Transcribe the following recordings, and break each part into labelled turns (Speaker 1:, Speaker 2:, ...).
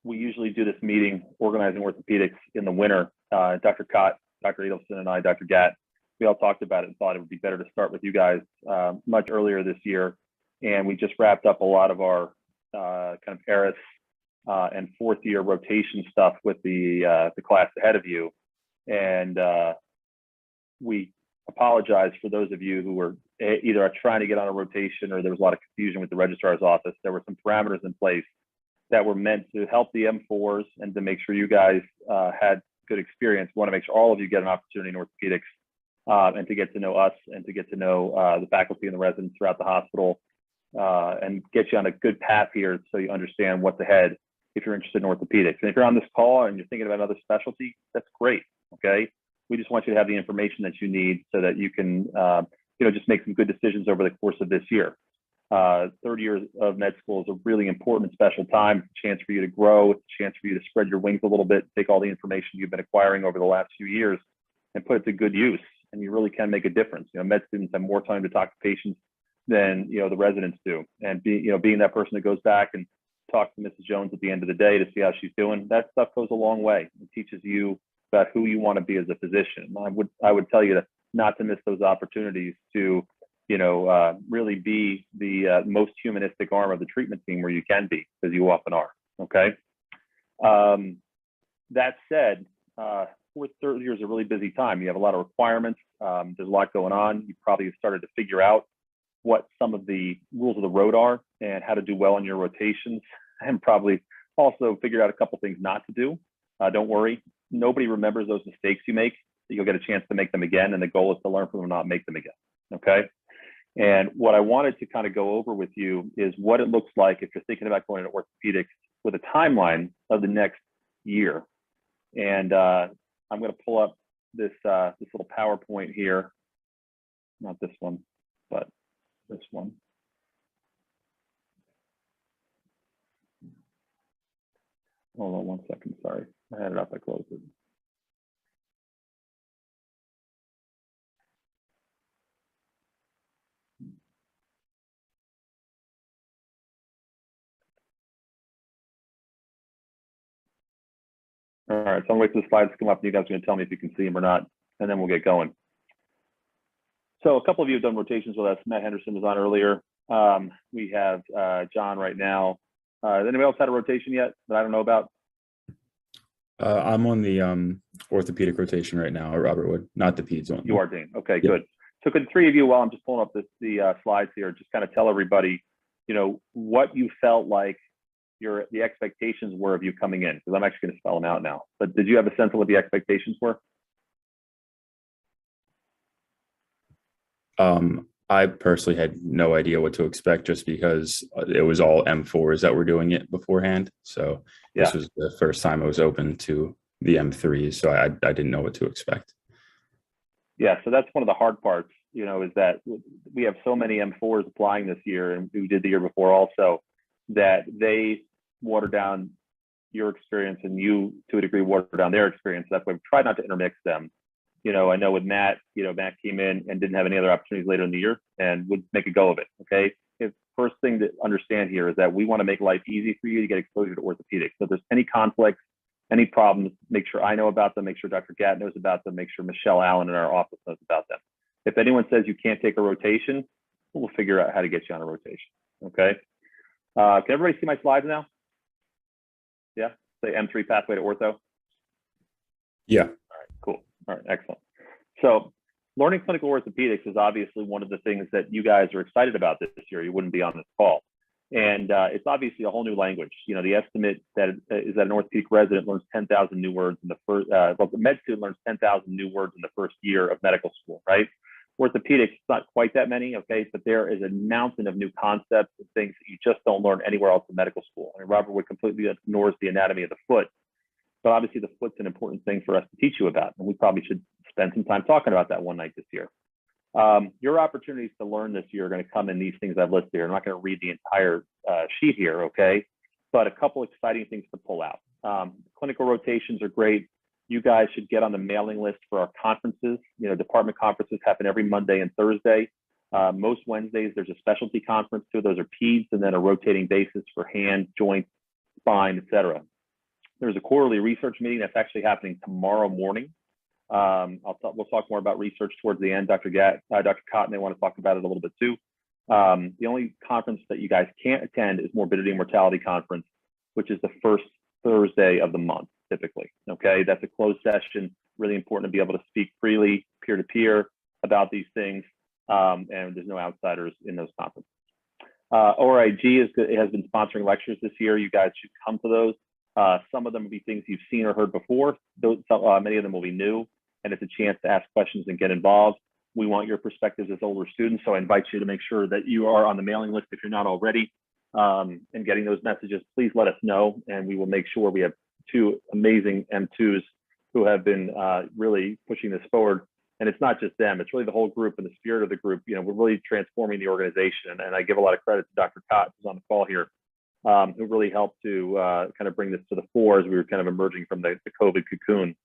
Speaker 1: we usually do this meeting organizing orthopedics in the winter. Dr. Cott, Dr. Edelson, and I, Dr. Gatt, we all talked about it and thought it would be better to start with you guys much earlier this year. And we just wrapped up a lot of our kind of Eris and fourth year rotation stuff with the class ahead of you. And we apologize for those of you who were either trying to get on a rotation or there was a lot of confusion with the registrar's office. There were some parameters in place that were meant to help the M4s and to make sure you guys had good experience. We want to make sure all of you get an opportunity in orthopedics and to get to know us and to get to know the faculty and the residents throughout the hospital and get you on a good path here so you understand what's ahead if you're interested in orthopedics. And if you're on this call and you're thinking about another specialty, that's great, okay? We just want you to have the information that you need so that you can, just make some good decisions over the course of this year. Third year of med school is a really important special time. It's a chance for you to grow. It's a chance for you to spread your wings a little bit, take all the information you've been acquiring over the last few years and put it to good use. And you really can make a difference. Med students have more time to talk to patients than, the residents do. And being that person that goes back and talks to Mrs. Jones at the end of the day to see how she's doing, that stuff goes a long way. It teaches you about who you want to be as a physician. I would tell you not to miss those opportunities to, really be the most humanistic arm of the treatment team where you can be, because you often are. Okay. That said, fourth, third year is a really busy time. You have a lot of requirements. There's a lot going on. You probably have started to figure out what some of the rules of the road are and how to do well in your rotations, and probably also figure out a couple things not to do. Don't worry. Nobody remembers those mistakes you make. You'll get a chance to make them again. And the goal is to learn from them and not make them again. Okay. And what I wanted to kind of go over with you is what it looks like if you're thinking about going into orthopedics with a timeline of the next year. And I'm going to pull up this little PowerPoint here. Not this one, but this one. Hold on one second. Sorry. I had it up. I closed it. All right, so I'm waiting for the slides to come up and you guys are going to tell me if you can see them or not, and then we'll get going. So a couple of you have done rotations with us. Matt Henderson was on earlier. We have John right now. Has anybody else had a rotation yet that I don't know about?
Speaker 2: I'm on the orthopedic rotation right now at Robert Wood, not the peds one.
Speaker 1: You are, Dean. Okay, yeah. Good. So could the three of you, while I'm just pulling up the slides here, just kind of tell everybody, what you felt like the expectations were of you coming in, because I'm actually going to spell them out now. But did you have a sense of what the expectations were?
Speaker 2: I personally had no idea what to expect just because it was all M4s that were doing it beforehand. So this was the first time I was open to the M3s. So I didn't know what to expect.
Speaker 1: Yeah, so that's one of the hard parts, is that we have so many M4s applying this year, and we did the year before also, that they water down your experience and you, to a degree, water down their experience. That's why we try not to intermix them. I know with Matt, Matt came in and didn't have any other opportunities later in the year and would make a go of it, okay? First thing to understand here is that we want to make life easy for you to get exposure to orthopedics. So if there's any conflicts, any problems, make sure I know about them, make sure Dr. Gatt knows about them, make sure Michelle Allen in our office knows about them. If anyone says you can't take a rotation, we'll figure out how to get you on a rotation, okay? Can everybody see my slides now? Yeah, say M3 pathway to ortho.
Speaker 2: Yeah.
Speaker 1: All right, cool. All right, excellent. So learning clinical orthopedics is obviously one of the things that you guys are excited about this year. You wouldn't be on this call. And it's obviously a whole new language. The estimate that is that an orthopedic resident learns 10,000 new words in the first, well, the med student learns 10,000 new words in the first year of medical school, right? Orthopedics, it's not quite that many, okay? But there is a mountain of new concepts and things that you just don't learn anywhere else in medical school. I mean, Robert Wood completely ignores the anatomy of the foot, but obviously the foot's an important thing for us to teach you about. And we probably should spend some time talking about that one night this year. Your opportunities to learn this year are going to come in these things I've listed here. I'm not going to read the entire sheet here, okay? But a couple exciting things to pull out. Clinical rotations are great. You guys should get on the mailing list for our conferences. Department conferences happen every Monday and Thursday. Most Wednesdays, there's a specialty conference too. Those are peds, and then a rotating basis for hand, joint, spine, etc. There's a quarterly research meeting that's actually happening tomorrow morning. We'll talk more about research towards the end. Dr. Cotton may want to talk about it a little bit too. The only conference that you guys can't attend is Morbidity and Mortality Conference, which is the first Thursday of the month, typically. Okay, that's a closed session. Really important to be able to speak freely, peer-to-peer, about these things, and there's no outsiders in those conferences. ORIG has been sponsoring lectures this year. You guys should come to those. Some of them will be things you've seen or heard before. Many of them will be new, and it's a chance to ask questions and get involved. We want your perspectives as older students, so I invite you to make sure that you are on the mailing list if you're not already, and getting those messages. Please let us know, and we will make sure we have 2 amazing M2s who have been really pushing this forward. And it's not just them, it's really the whole group and the spirit of the group. You know, we're really transforming the organization. And I give a lot of credit to Dr. Cott, who's on the call here, who really helped to kind of bring this to the fore as we were kind of emerging from the COVID cocoon.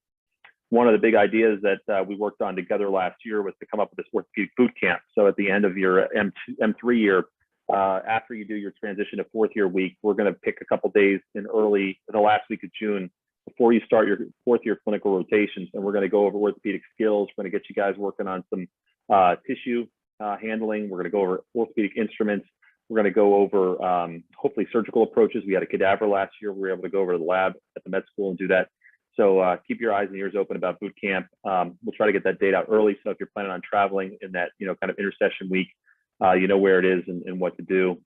Speaker 1: One of the big ideas that we worked on together last year was to come up with this orthopedic boot camp. So at the end of your M3 year, after you do your transition to 4th year week, we're going to pick a couple days in the last week of June before you start your 4th year clinical rotations. And we're going to go over orthopedic skills. We're going to get you guys working on some tissue handling. We're going to go over orthopedic instruments. We're going to go over hopefully surgical approaches. We had a cadaver last year. We were able to go over to the lab at the med school and do that. So keep your eyes and ears open about boot camp. We'll try to get that date out early. So if you're planning on traveling in that, kind of intercession week, you know where it is and what to do.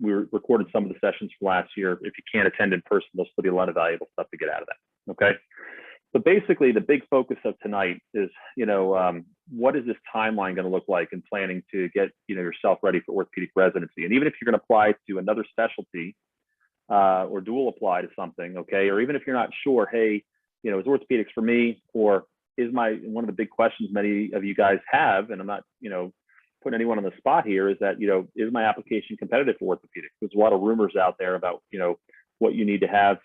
Speaker 1: We recorded some of the sessions from last year. If you can't attend in person, there'll still be a lot of valuable stuff to get out of that. Okay. But basically, the big focus of tonight is, what is this timeline going to look like in planning to get, yourself ready for orthopedic residency? And even if you're going to apply to another specialty or dual apply to something, okay, or even if you're not sure, hey, is orthopedics for me, or is one of the big questions many of you guys have, and I'm not, putting anyone on the spot here, is that, is my application competitive for orthopedics? There's a lot of rumors out there about, what you need to have,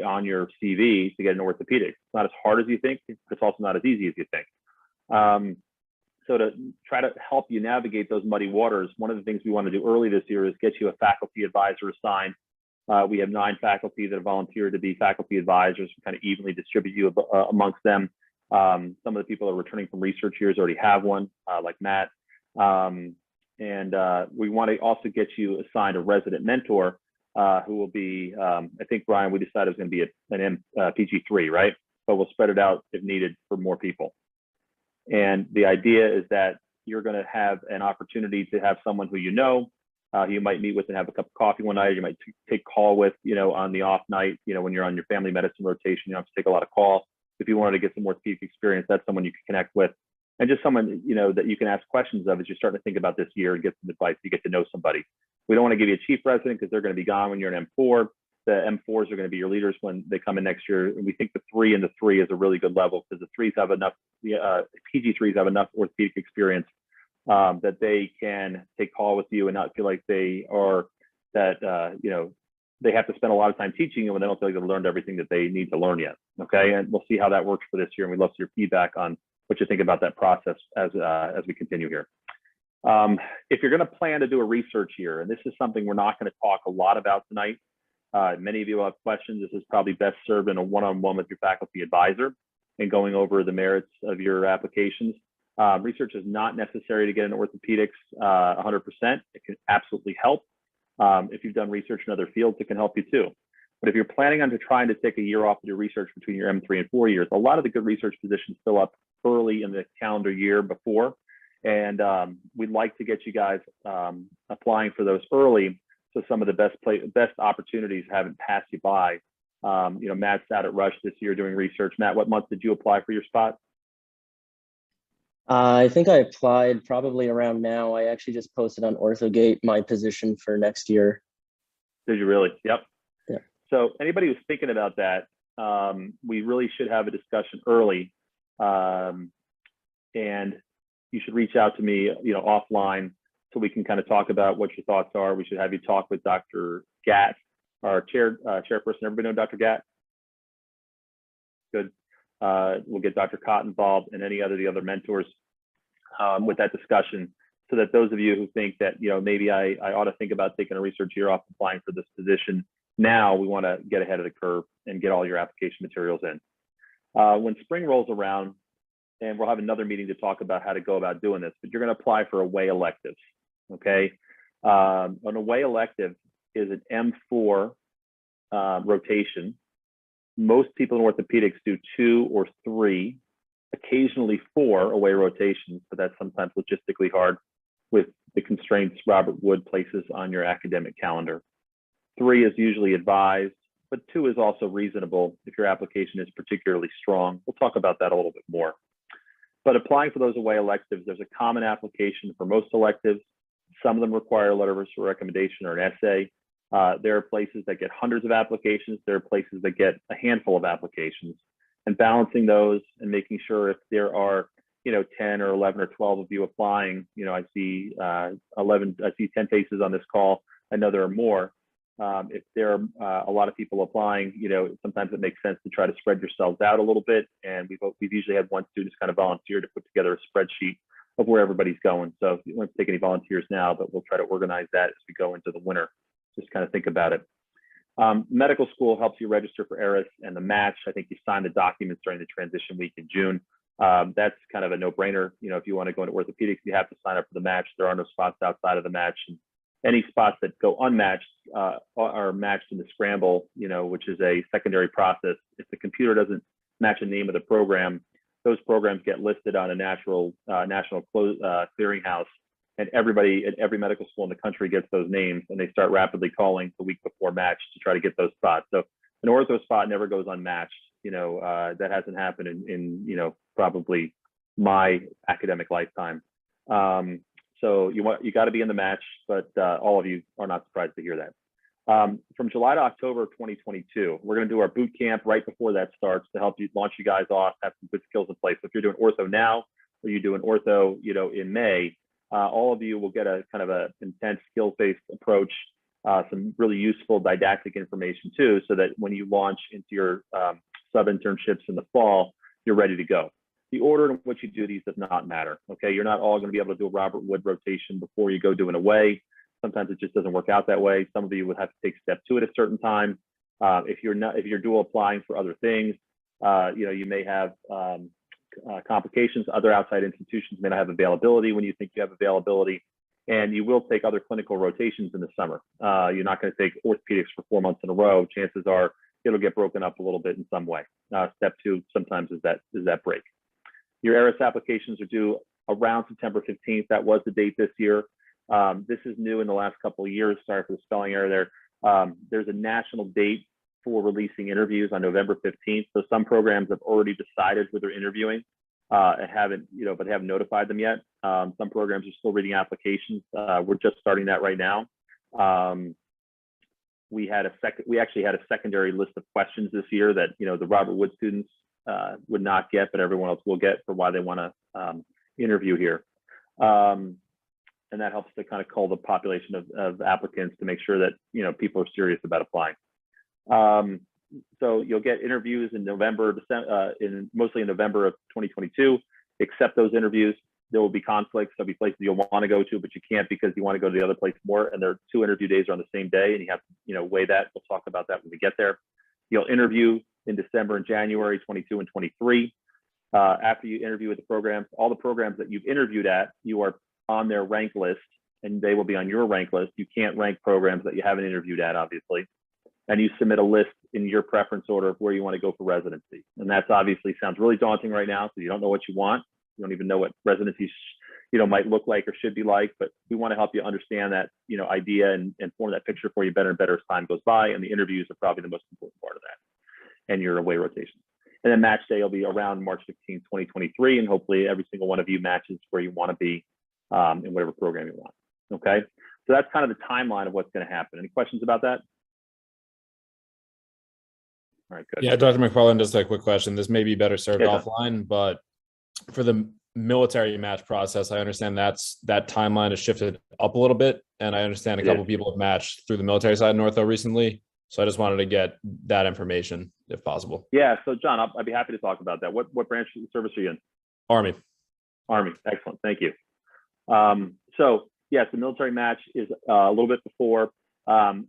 Speaker 1: on your CV to get an orthopedics. It's not as hard as you think, but it's also not as easy as you think. So to try to help you navigate those muddy waters, one of the things we want to do early this year is get you a faculty advisor assigned. We have 9 faculty that have volunteered to be faculty advisors. We kind of evenly distribute you amongst them. Some of the people that are returning from research years already have one, like Matt. And we want to also get you assigned a resident mentor who will be, I think, Brian, we decided it was going to be an PG3, right? But we'll spread it out if needed for more people. And the idea is that you're going to have an opportunity to have someone who you might meet with and have a cup of coffee one night. You might take call with, on the off night, when you're on your family medicine rotation. You don't have to take a lot of calls. If you wanted to get some orthopedic experience, that's someone you can connect with. And just someone, that you can ask questions of as you're starting to think about this year and get some advice. You get to know somebody. We don't want to give you a chief resident because they're going to be gone when you're an M4. The M4s are going to be your leaders when they come in next year. And we think the 3 and the 3 is a really good level because the 3s have enough, PG3s have enough orthopedic experience that they can take call with you and not feel like they are they have to spend a lot of time teaching you when they don't feel like they've learned everything that they need to learn yet. Okay. And we'll see how that works for this year. And we'd love your feedback on what you think about that process as we continue here. If you're going to plan to do a research year, and this is something we're not going to talk a lot about tonight, many of you have questions. This is probably best served in a one-on-one with your faculty advisor and going over the merits of your applications. Research is not necessary to get into orthopedics 100%. It can absolutely help. If you've done research in other fields, it can help you too. But if you're planning on trying to take a year off to do research between your M3 and 4 years, a lot of the good research positions fill up early in the calendar year before. And we'd like to get you guys applying for those early. So some of the best opportunities haven't passed you by. Matt's out at Rush this year doing research. Matt, what month did you apply for your spot?
Speaker 3: I think I applied probably around now. I actually just posted on OrthoGate my position for next year.
Speaker 1: Did you really? Yep.
Speaker 3: Yeah.
Speaker 1: So anybody who's thinking about that, we really should have a discussion early. And you should reach out to me, offline, so we can kind of talk about what your thoughts are. We should have you talk with Dr. Gatt, our chairperson. Everybody know Dr. Gatt? Good. We'll get Dr. Cott involved and any the other mentors with that discussion, so that those of you who think that, maybe I ought to think about taking a research year off applying for this position, Now we want to get ahead of the curve and get all your application materials in. When spring rolls around, and we'll have another meeting to talk about how to go about doing this, but you're going to apply for away electives, okay? An away elective is an M4 rotation. Most people in orthopedics do 2 or 3, occasionally 4 away rotations, but that's sometimes logistically hard with the constraints Robert Wood places on your academic calendar. 3 is usually advised, but 2 is also reasonable if your application is particularly strong. We'll talk about that a little bit more. But applying for those away electives, there's a common application for most electives. Some of them require a letter of recommendation or an essay. There are places that get hundreds of applications. There are places that get a handful of applications. And balancing those and making sure if there are 10 or 11 or 12 of you applying, I see 10 faces on this call. I know there are more. If there are a lot of people applying, sometimes it makes sense to try to spread yourselves out a little bit. And we've usually had one student kind of volunteer to put together a spreadsheet of where everybody's going. So you won't take any volunteers now, but we'll try to organize that as we go into the winter. Just kind of think about it. Medical school helps you register for ERIS and the match. I think you sign the documents during the transition week in June. That's kind of a no-brainer. If you want to go into orthopedics, you have to sign up for the match. There are no spots outside of the match. And any spots that go unmatched are matched in the scramble, which is a secondary process. If the computer doesn't match the name of the program, those programs get listed on a national clearinghouse, and everybody at every medical school in the country gets those names, and they start rapidly calling the week before match to try to get those spots. So an ortho spot never goes unmatched. That hasn't happened in probably my academic lifetime. So you got to be in the match, but all of you are not surprised to hear that. From July to October of 2022, we're going to do our boot camp right before that starts to help you launch you guys off, have some good skills in place. So if you're doing ortho now, or you're doing ortho, in May, all of you will get a kind of a intense skills-based approach, some really useful didactic information too, so that when you launch into your sub-internships in the fall, you're ready to go. The order in which you do these does not matter, okay? You're not all going to be able to do a Robert Wood rotation before you go do an away. Sometimes it just doesn't work out that way. Some of you would have to take step 2 at a certain time. If you're dual applying for other things, you may have complications. Other outside institutions may not have availability when you think you have availability, and you will take other clinical rotations in the summer. You're not going to take orthopedics for 4 months in a row. Chances are it'll get broken up a little bit in some way. Step 2 sometimes is that break. Your ERIS applications are due around September 15th. That was the date this year. This is new in the last couple of years. Sorry for the spelling error there. There's a national date for releasing interviews on November 15th. So some programs have already decided who they're interviewing and haven't, but haven't notified them yet. Some programs are still reading applications. We're just starting that right now. We actually had a secondary list of questions this year that, the Robert Wood students would not get, but everyone else will get for why they want to interview here. And that helps to kind of cull the population of applicants to make sure that, people are serious about applying. So you'll get interviews in November, mostly in November of 2022. Accept those interviews. There will be conflicts. There'll be places you'll want to go to, but you can't because you want to go to the other place more. And there are 2 interview days on the same day, and you have to, weigh that. We'll talk about that when we get there. You'll interview in December and January 22 and 23. After you interview with the programs, all the programs that you've interviewed at, you are on their rank list, and they will be on your rank list. You can't rank programs that you haven't interviewed at, obviously. And you submit a list in your preference order of where you want to go for residency. And that's obviously sounds really daunting right now, so you don't know what you want. You don't even know what residencies, might look like or should be like, but we want to help you understand that, idea and form that picture for you better and better as time goes by. And the interviews are probably the most important part of that, and your away rotations. And then match day will be around March 15, 2023. And hopefully every single one of you matches where you want to be in whatever program you want. Okay. So that's kind of the timeline of what's going to happen. Any questions about that? All right, good.
Speaker 4: Yeah, Dr. McPartland, just a quick question. This may be better served offline, but for the military match process, I understand that timeline has shifted up a little bit. And I understand a couple of people have matched through the military side in ortho recently. So I just wanted to get that information if possible.
Speaker 1: Yeah. So John, I'd be happy to talk about that. What branch of service are you in?
Speaker 4: Army.
Speaker 1: Army. Excellent. Thank you. So yes, the military match is a little bit before.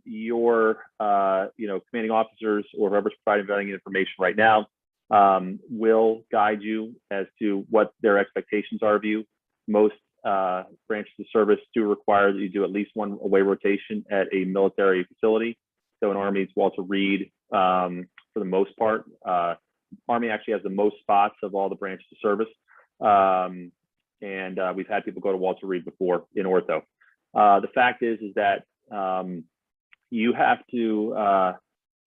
Speaker 1: your commanding officers or whoever's providing vetting information right now will guide you as to what their expectations are of you. Most branches of service do require that you do at least one away rotation at a military facility. So in Army, it's Walter Reed for the most part. Army actually has the most spots of all the branches of service. And we've had people go to Walter Reed before in ortho. The fact is that you have to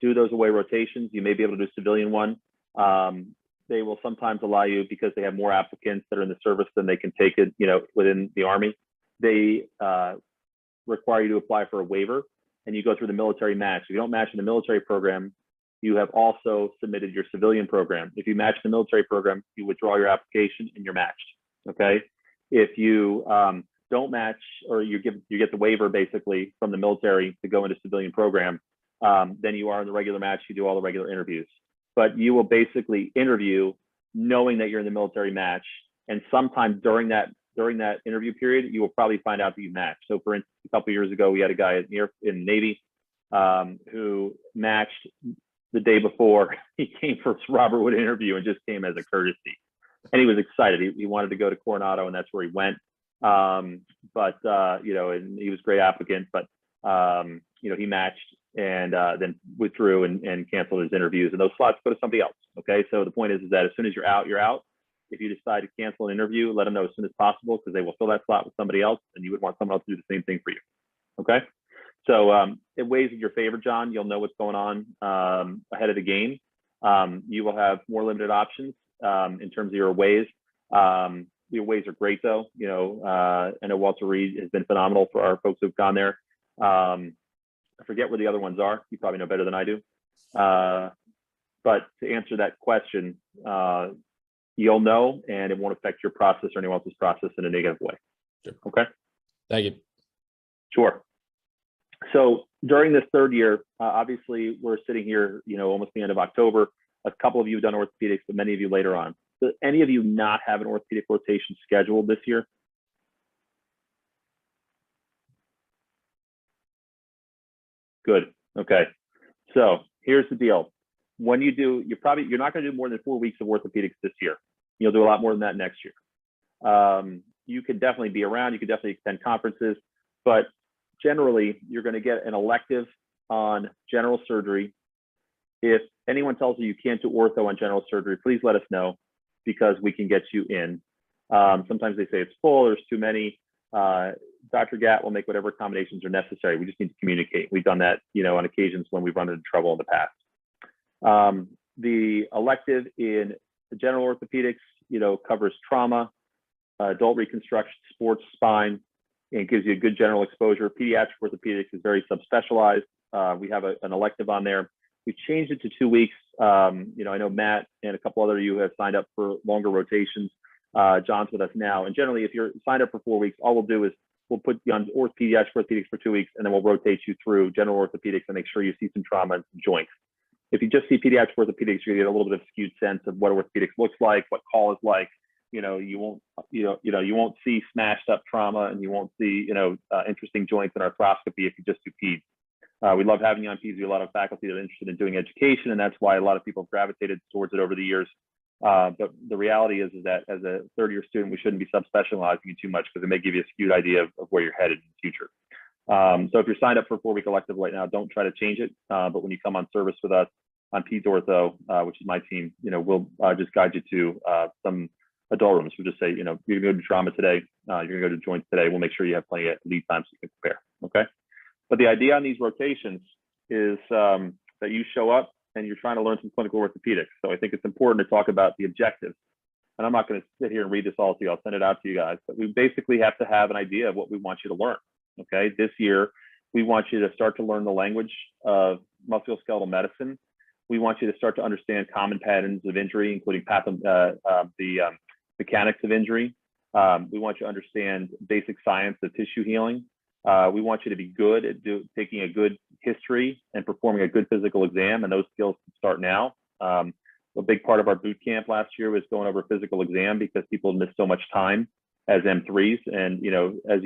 Speaker 1: do those away rotations. You may be able to do a civilian one. They will sometimes allow you, because they have more applicants that are in the service than they can take it, within the Army. They require you to apply for a waiver, and you go through the military match. If you don't match in the military program, you have also submitted your civilian program. If you match the military program, you withdraw your application and you're matched. Okay. If you don't match, or you get the waiver basically from the military to go into civilian program, then you are in the regular match. You do all the regular interviews, but you will basically interview knowing that you're in the military match. And sometime during that interview period, you will probably find out that you matched. So for instance, a couple of years ago, we had a guy in the Navy who matched the day before he came for Robert Wood interview, and just came as a courtesy. And he was excited. He wanted to go to Coronado, and that's where he went. And he was a great applicant, but he matched and then withdrew and canceled his interviews, and those slots go to somebody else. Okay. So the point is that as soon as you're out, you're out. If you decide to cancel an interview, let them know as soon as possible, because they will fill that slot with somebody else, and you would want someone else to do the same thing for you. Okay. So it weighs in your favor, John. You'll know what's going on ahead of the game. You will have more limited options in terms of your ways. Your ways are great, though. I know Walter Reed has been phenomenal for our folks who've gone there. I forget where the other ones are. You probably know better than I do. But to answer that question, you'll know, and it won't affect your process or anyone else's process in a negative way.
Speaker 4: Sure.
Speaker 1: Okay.
Speaker 4: Thank you.
Speaker 1: Sure. So during this third year, obviously we're sitting here, almost the end of October. A couple of you have done orthopedics, but many of you later on. Does any of you not have an orthopedic rotation scheduled this year? Good. Okay. So here's the deal. When you do, you're not going to do more than 4 weeks of orthopedics this year. You'll do a lot more than that next year. You could definitely be around. You could definitely attend conferences, but generally you're going to get an elective on general surgery. If anyone tells you can't do ortho on general surgery, please let us know, because we can get you in. Sometimes they say it's full, there's too many. Dr. Gatt will make whatever accommodations are necessary. We just need to communicate. We've done that, on occasions when we've run into trouble in the past. The elective in the general orthopedics, covers trauma, adult reconstruction, sports, spine, and gives you a good general exposure. Pediatric orthopedics is very subspecialized. We have an elective on there. We changed it to 2 weeks. I know Matt and a couple other of you have signed up for longer rotations. John's with us now. And generally, if you're signed up for 4 weeks, all we'll do is we'll put you on pediatric orthopedics for 2 weeks, and then we'll rotate you through general orthopedics and make sure you see some trauma and some joints. If you just see pediatric orthopedics, you're gonna get a little bit of a skewed sense of what orthopedics looks like, what call is like. You won't see smashed up trauma, and you won't see interesting joints in arthroscopy if you just do peds. We love having you on peds. We have a lot of faculty that are interested in doing education, and that's why a lot of people have gravitated towards it over the years. But the reality is that as a third-year student, we shouldn't be subspecializing you too much, because it may give you a skewed idea of where you're headed in the future. So if you're signed up for a 4-week elective right now, don't try to change it. But when you come on service with us on peds ortho, which is my team, we'll just guide you to some adult rooms. We'll just say, you're gonna go to trauma today, you're gonna go to joints today. We'll make sure you have plenty of lead time so you can prepare. Okay. But the idea on these rotations is that you show up and you're trying to learn some clinical orthopedics. So I think it's important to talk about the objectives. And I'm not going to sit here and read this all to you. I'll send it out to you guys. But we basically have to have an idea of what we want you to learn. Okay. This year, we want you to start to learn the language of musculoskeletal medicine. We want you to start to understand common patterns of injury, including the mechanics of injury. We want you to understand basic science of tissue healing. We want you to be good at taking a good history and performing a good physical exam, and those skills can start now. A big part of our boot camp last year was going over physical exam, because people missed so much time as M3s. And as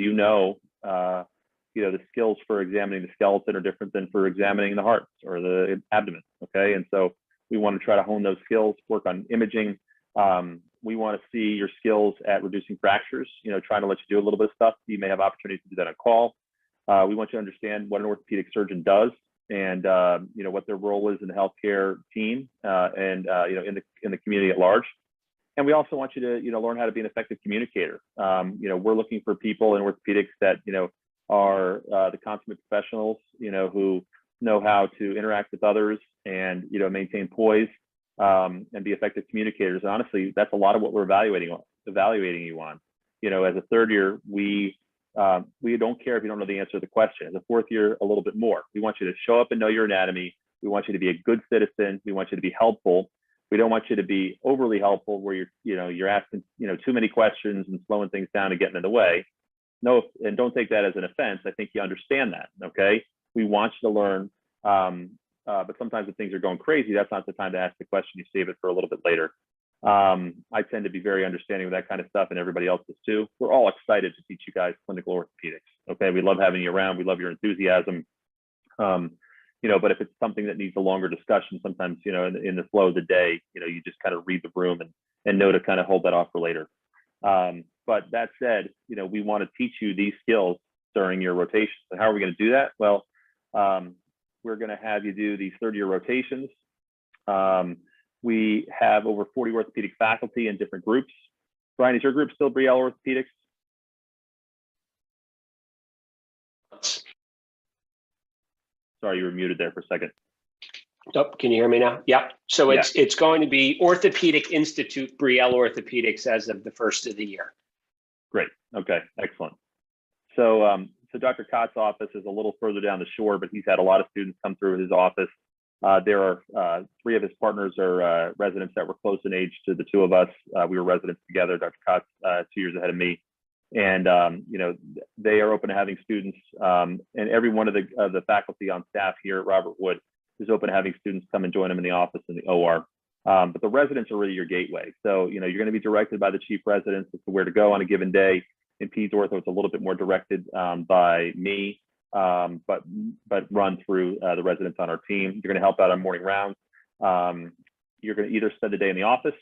Speaker 1: the skills for examining the skeleton are different than for examining the heart or the abdomen. Okay. And so we want to try to hone those skills, work on imaging. We want to see your skills at reducing fractures, trying to let you do a little bit of stuff. You may have opportunities to do that on call. We want you to understand what an orthopedic surgeon does and, what their role is in the healthcare team and in the community at large. And we also want you to, learn how to be an effective communicator. We're looking for people in orthopedics that, are the consummate professionals, who know how to interact with others and, maintain poise and be effective communicators. And honestly, that's a lot of what we're evaluating you on. As a third year, we don't care if you don't know the answer to the question. As a fourth year, a little bit more. We want you to show up and know your anatomy. We want you to be a good citizen. We want you to be helpful. We don't want you to be overly helpful where you're asking, too many questions and slowing things down and getting in the way. No, and don't take that as an offense. I think you understand that. Okay. We want you to learn. But sometimes if things are going crazy, that's not the time to ask the question. You save it for a little bit later. I tend to be very understanding of that kind of stuff, and everybody else is too. We're all excited to teach you guys clinical orthopedics. Okay. We love having you around. We love your enthusiasm. But if it's something that needs a longer discussion, sometimes, in the flow of the day, you just kind of read the room and know to kind of hold that off for later. But that said, we want to teach you these skills during your rotations. And how are we going to do that? Well, we're going to have you do these third-year rotations. We have over 40 orthopedic faculty in different groups. Brian, is your group still Brielle Orthopedics? Sorry, you were muted there for a second.
Speaker 5: Oh, can you hear me now? Yeah. So it's going to be Orthopedic Institute Brielle Orthopedics as of the first of the year. Great.
Speaker 1: Okay, excellent. So Dr. Kott's office is a little further down the shore, but he's had a lot of students come through his office. There are 3 of his partners are residents that were close in age to the 2 of us. We were residents together. Dr. Kott's 2 years ahead of me. And, they are open to having students, and every one of the faculty on staff here at Robert Wood is open to having students come and join them in the office in the OR. But the residents are really your gateway. So, you're going to be directed by the chief residents as to where to go on a given day. In Peds Ortho, it's a little bit more directed by me, but run through the residents on our team. You're going to help out on morning rounds. You're going to either spend the day in the office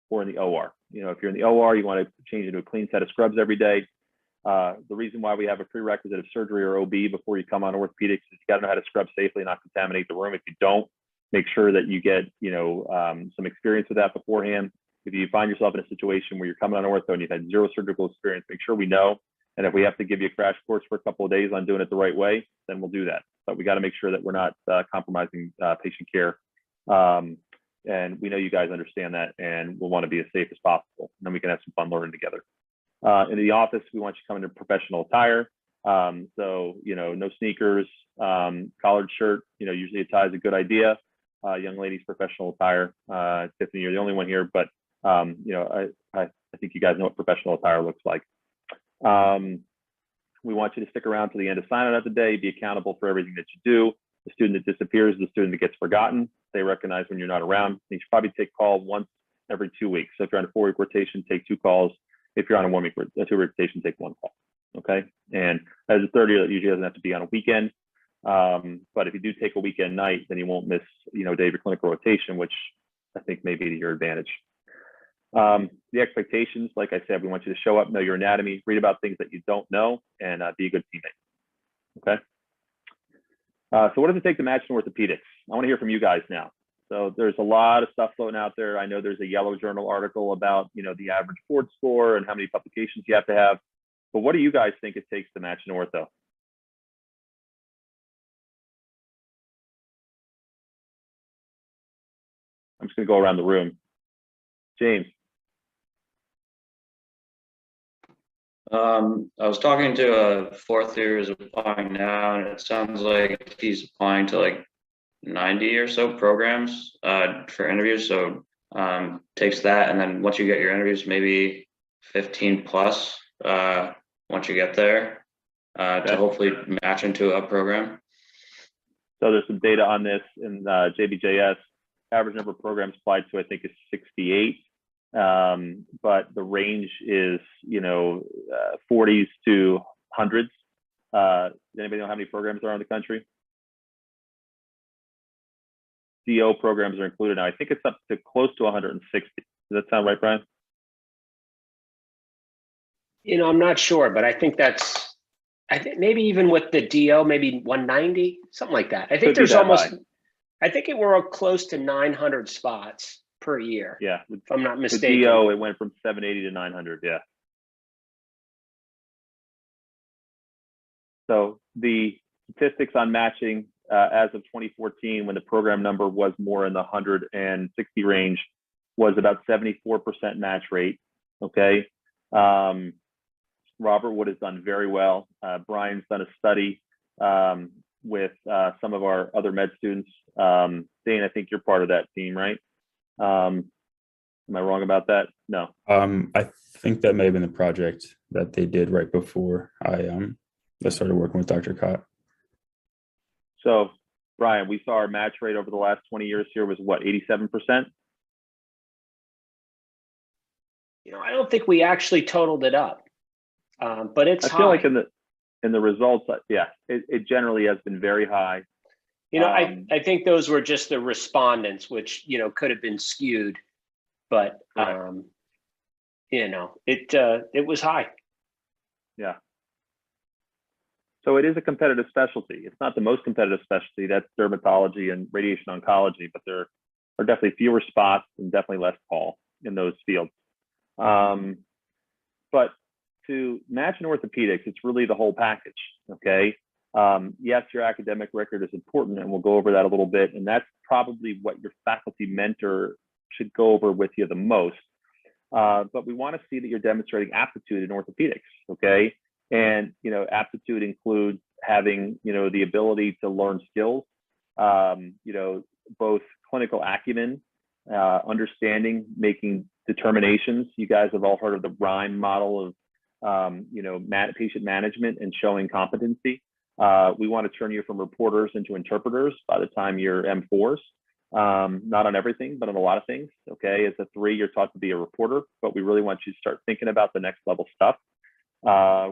Speaker 1: or in the OR. If you're in the OR, you want to change into a clean set of scrubs every day. The reason why we have a prerequisite of surgery or OB before you come on orthopedics is you got to know how to scrub safely and not contaminate the room. If you don't, make sure that you get, some experience with that beforehand. If you find yourself in a situation where you're coming on ortho and you've had 0 surgical experience, make sure we know. And if we have to give you a crash course for a couple of days on doing it the right way, then we'll do that. But we got to make sure that we're not compromising patient care. And we know you guys understand that, and we'll want to be as safe as possible. And then we can have some fun learning together. In the office, we want you to come in professional attire. So, no sneakers, collared shirt, usually a tie is a good idea. Young ladies, professional attire. Tiffany, you're the only one here, but, I think you guys know what professional attire looks like. We want you to stick around to the end of sign-out of the day, be accountable for everything that you do. The student that disappears is the student that gets forgotten. They recognize when you're not around. You should probably take call once every 2 weeks. So if you're on a 4-week rotation, take 2 calls. If you're on a 2-week rotation, take 1 call. Okay. And as a third year, that usually doesn't have to be on a weekend. But if you do take a weekend night, then you won't miss, a day of your clinical rotation, which I think may be to your advantage. The expectations, like I said, we want you to show up, know your anatomy, read about things that you don't know, and be a good teammate. Okay. So what does it take to match in orthopedics? I want to hear from you guys now. So there's a lot of stuff floating out there. I know there's a Yellow Journal article about, the average board score and how many publications you have to have. But what do you guys think it takes to match in ortho? I'm just going to go around the room. James.
Speaker 6: I was talking to a 4th year who's applying now, and it sounds like he's applying to like 90 or so programs for interviews. So takes that, and then once you get your interviews, maybe 15 plus once you get there to hopefully match into a program.
Speaker 1: So there's some data on this in JBJS. Average number of programs applied to, I think, is 68. But the range is, 40s to hundreds. Does anybody know how many programs there are in the country? DO programs are included now. I think it's up to close to 160. Does that sound right, Brian?
Speaker 5: I'm not sure, but I think maybe even with the DO, maybe 190, something like that. I think there's almost, I think we're close to 900 spots per year.
Speaker 1: Yeah.
Speaker 5: If I'm not mistaken.
Speaker 1: The DO, it went from 780 to 900. Yeah. So the statistics on matching as of 2014, when the program number was more in the 160 range, was about 74% match rate. Okay. Robert Wood has done very well. Brian's done a study with some of our other med students. Dane, I think you're part of that team, right? Am I wrong about that? No.
Speaker 2: I think that may have been the project that they did right before I started working with Dr. Cott.
Speaker 1: So, Brian, we saw our match rate over the last 20 years here was what, 87%?
Speaker 5: I don't think we actually totaled it up, but it's high.
Speaker 1: I feel like in the results, yeah, it generally has been very high.
Speaker 5: I think those were just the respondents, which could have been skewed, but it was high.
Speaker 1: Yeah. So it is a competitive specialty. It's not the most competitive specialty. That's dermatology and radiation oncology, but there are definitely fewer spots and definitely less call in those fields. But to match in orthopedics, it's really the whole package. Okay. Yes, your academic record is important, and we'll go over that a little bit. And that's probably what your faculty mentor should go over with you the most. But we want to see that you're demonstrating aptitude in orthopedics. Okay. And, aptitude includes having, the ability to learn skills, both clinical acumen, understanding, making determinations. You guys have all heard of the RHIME model of, patient management and showing competency. We want to turn you from reporters into interpreters by the time you're M4s. Not on everything, but on a lot of things. Okay. As a 3, you're taught to be a reporter, but we really want you to start thinking about the next level stuff.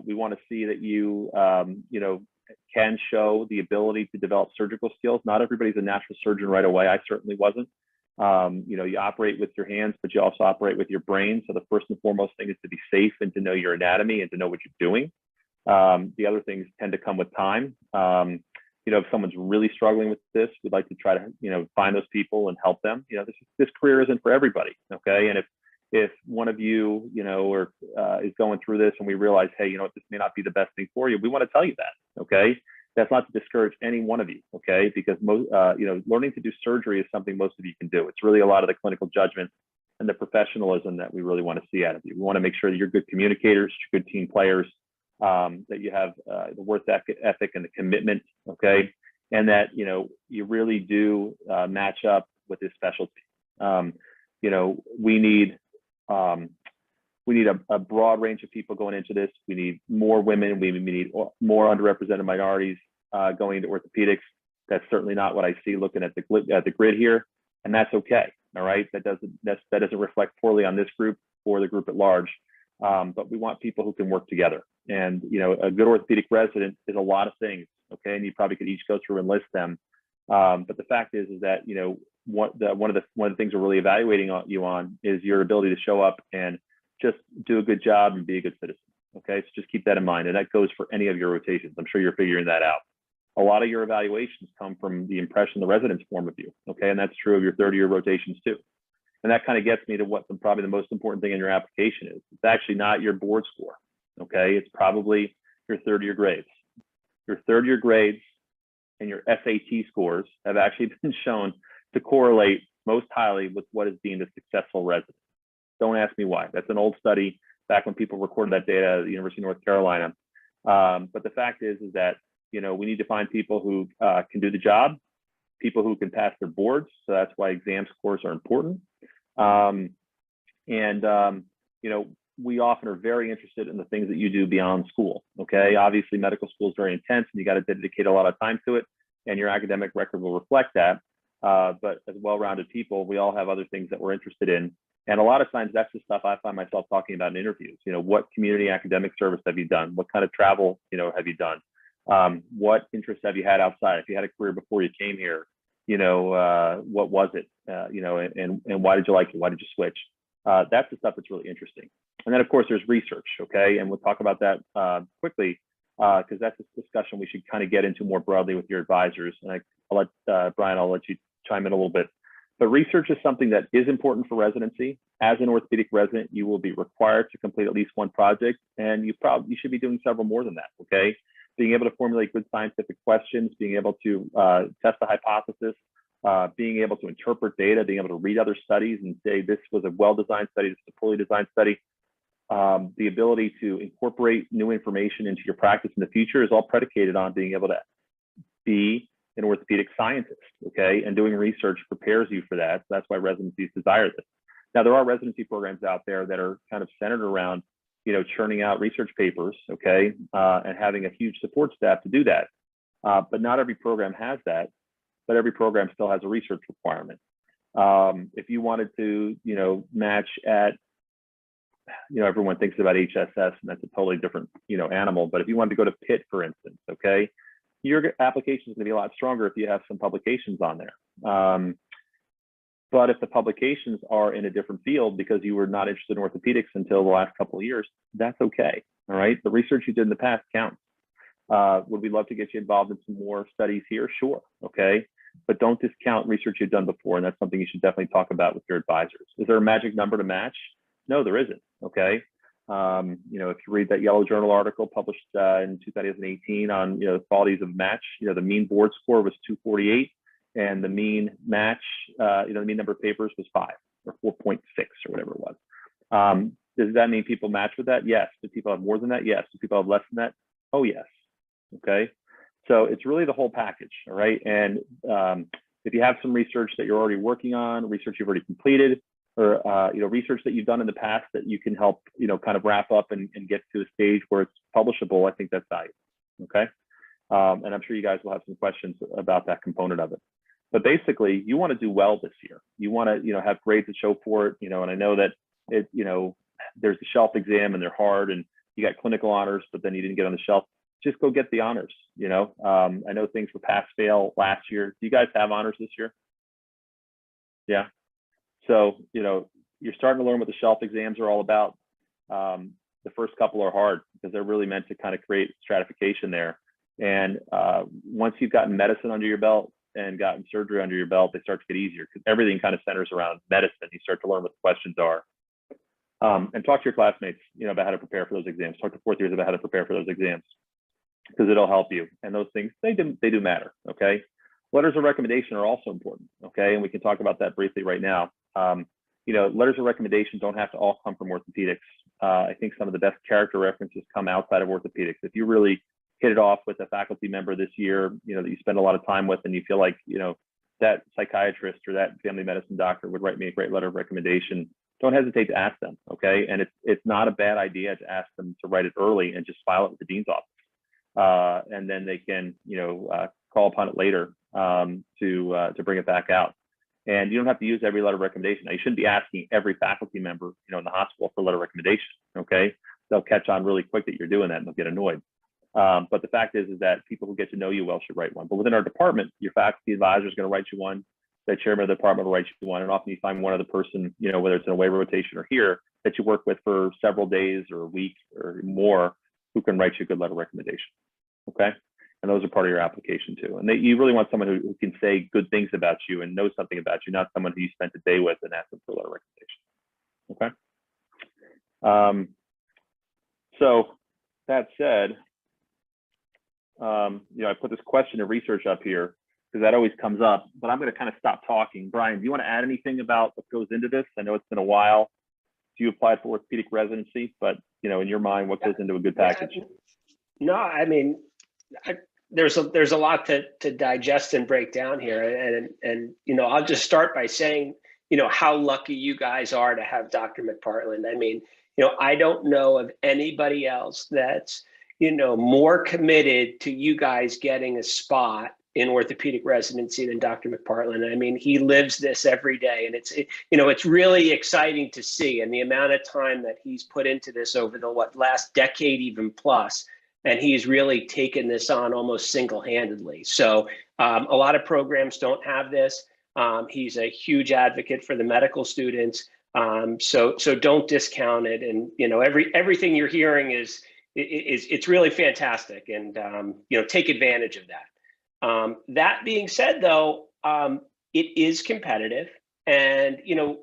Speaker 1: We want to see that you, can show the ability to develop surgical skills. Not everybody's a natural surgeon right away. I certainly wasn't. You operate with your hands, but you also operate with your brain. So the first and foremost thing is to be safe and to know your anatomy and to know what you're doing. The other things tend to come with time. If someone's really struggling with this, we'd like to try to, find those people and help them. This career isn't for everybody. Okay. And if one of you, is going through this and we realize, hey, this may not be the best thing for you, we want to tell you that. Okay. That's not to discourage any one of you. Okay. Because learning to do surgery is something most of you can do. It's really a lot of the clinical judgment and the professionalism that we really want to see out of you. We want to make sure that you're good communicators, you're good team players, that you have the work ethic and the commitment. Okay. And that, you really do match up with this specialty. We need a broad range of people going into this. We need more women. We need more underrepresented minorities going into orthopedics. That's certainly not what I see looking at the grid here, and that's okay. All right, that doesn't reflect poorly on this group or the group at large. But we want people who can work together. And a good orthopedic resident is a lot of things. Okay, and you probably could each go through and list them. But the fact is that one of the things we're really evaluating you on is your ability to show up and just do a good job and be a good citizen. Okay, so just keep that in mind, and that goes for any of your rotations. I'm sure you're figuring that out. A lot of your evaluations come from the impression the residents form of you. Okay, and that's true of your third-year rotations too. And that kind of gets me to what probably the most important thing in your application is. It's actually not your board score. Okay, it's probably your third-year grades. Your third-year grades and your SAT scores have actually been shown to correlate most highly with what is deemed a successful resident. Don't ask me why. That's an old study back when people recorded that data at the University of North Carolina. But the fact is that, we need to find people who can do the job, people who can pass their boards. So that's why exam scores are important. We often are very interested in the things that you do beyond school. Okay. Obviously medical school is very intense and you got to dedicate a lot of time to it, and your academic record will reflect that. But as well-rounded people, we all have other things that we're interested in. And a lot of times that's the stuff I find myself talking about in interviews. What community academic service have you done? What kind of travel, have you done? What interests have you had outside? If you had a career before you came here, what was it? And why did you like it? Why did you switch? That's the stuff that's really interesting. And then of course there's research, okay? And we'll talk about that quickly because that's a discussion we should kind of get into more broadly with your advisors. And I'll let Brian, I'll let you chime in a little bit. But research is something that is important for residency. As an orthopedic resident, you will be required to complete at least one project, and you should be doing several more than that, okay? Being able to formulate good scientific questions, being able to test a hypothesis, being able to interpret data, being able to read other studies and say this was a well-designed study, this is a poorly designed study. The ability to incorporate new information into your practice in the future is all predicated on being able to be an orthopedic scientist, okay? And doing research prepares you for that. So that's why residencies desire this. Now, there are residency programs out there that are kind of centered around, churning out research papers, okay? And having a huge support staff to do that. But not every program has that, but every program still has a research requirement. If you wanted to, match at, everyone thinks about HSS and that's a totally different, animal. But if you wanted to go to Pitt, for instance, okay, your application is going to be a lot stronger if you have some publications on there. But if the publications are in a different field because you were not interested in orthopedics until the last couple of years, that's okay. All right. The research you did in the past counts. Would we love to get you involved in some more studies here? Sure. Okay. But don't discount research you've done before. And that's something you should definitely talk about with your advisors. Is there a magic number to match? No, there isn't. Okay. If you read that Yellow Journal article published in 2018 on, the qualities of match, the mean board score was 248 and the mean match, the mean number of papers was 5 or 4.6 or whatever it was. Does that mean people match with that? Yes. Do people have more than that? Yes. Do people have less than that? Oh, yes. Okay. So it's really the whole package. All right. And if you have some research that you're already working on, research you've already completed, or research that you've done in the past that you can help kind of wrap up and get to a stage where it's publishable, I think that's valuable. Okay. And I'm sure you guys will have some questions about that component of it. But basically, you want to do well this year. You want to have grades to show for it. And I know that there's the shelf exam and they're hard, and you got clinical honors, but then you didn't get on the shelf. Just go get the honors. I know things were pass fail last year. Do you guys have honors this year? Yeah. So, you're starting to learn what the shelf exams are all about. The first couple are hard because they're really meant to kind of create stratification there. And once you've gotten medicine under your belt and gotten surgery under your belt, they start to get easier because everything kind of centers around medicine. You start to learn what the questions are. And talk to your classmates, about how to prepare for those exams. Talk to fourth years about how to prepare for those exams because it'll help you. And those things, they do matter, okay? Letters of recommendation are also important, okay? And we can talk about that briefly right now. Letters of recommendation don't have to all come from orthopedics. I think some of the best character references come outside of orthopedics. If you really hit it off with a faculty member this year, that you spend a lot of time with, and you feel like, that psychiatrist or that family medicine doctor would write me a great letter of recommendation, don't hesitate to ask them, okay? And it's not a bad idea to ask them to write it early and just file it with the dean's office. And then they can, call upon it later to bring it back out. And you don't have to use every letter of recommendation. Now, you shouldn't be asking every faculty member, in the hospital for a letter of recommendation, okay? They'll catch on really quick that you're doing that and they'll get annoyed. But the fact is that people who get to know you well should write one. But within our department, your faculty advisor is going to write you one. The chairman of the department will write you one. And often you find one other person, whether it's in a away rotation or here, that you work with for several days or a week or more, who can write you a good letter of recommendation, okay? And those are part of your application too. And you really want someone who can say good things about you and know something about you, not someone who you spent a day with and ask them for a letter of recommendation. Okay. So that said, I put this question of research up here because that always comes up, but I'm going to kind of stop talking. Brian, do you want to add anything about what goes into this? I know it's been a while. You applied for orthopedic residency, but in your mind, what goes into a good package?
Speaker 5: No, I mean, there's a lot to digest and break down here, and I'll just start by saying how lucky you guys are to have Dr. McPartland. I mean, I don't know of anybody else that's more committed to you guys getting a spot in orthopedic residency than Dr. McPartland. I mean, he lives this every day, and it's really exciting to see, and the amount of time that he's put into this over the last decade, even plus. and he's really taken this on almost single-handedly. So a lot of programs don't have this. He's a huge advocate for the medical students. So don't discount it. And, you know, everything you're hearing is it's really fantastic, and, you know, take advantage of that. That being said, though, it is competitive, and, you know,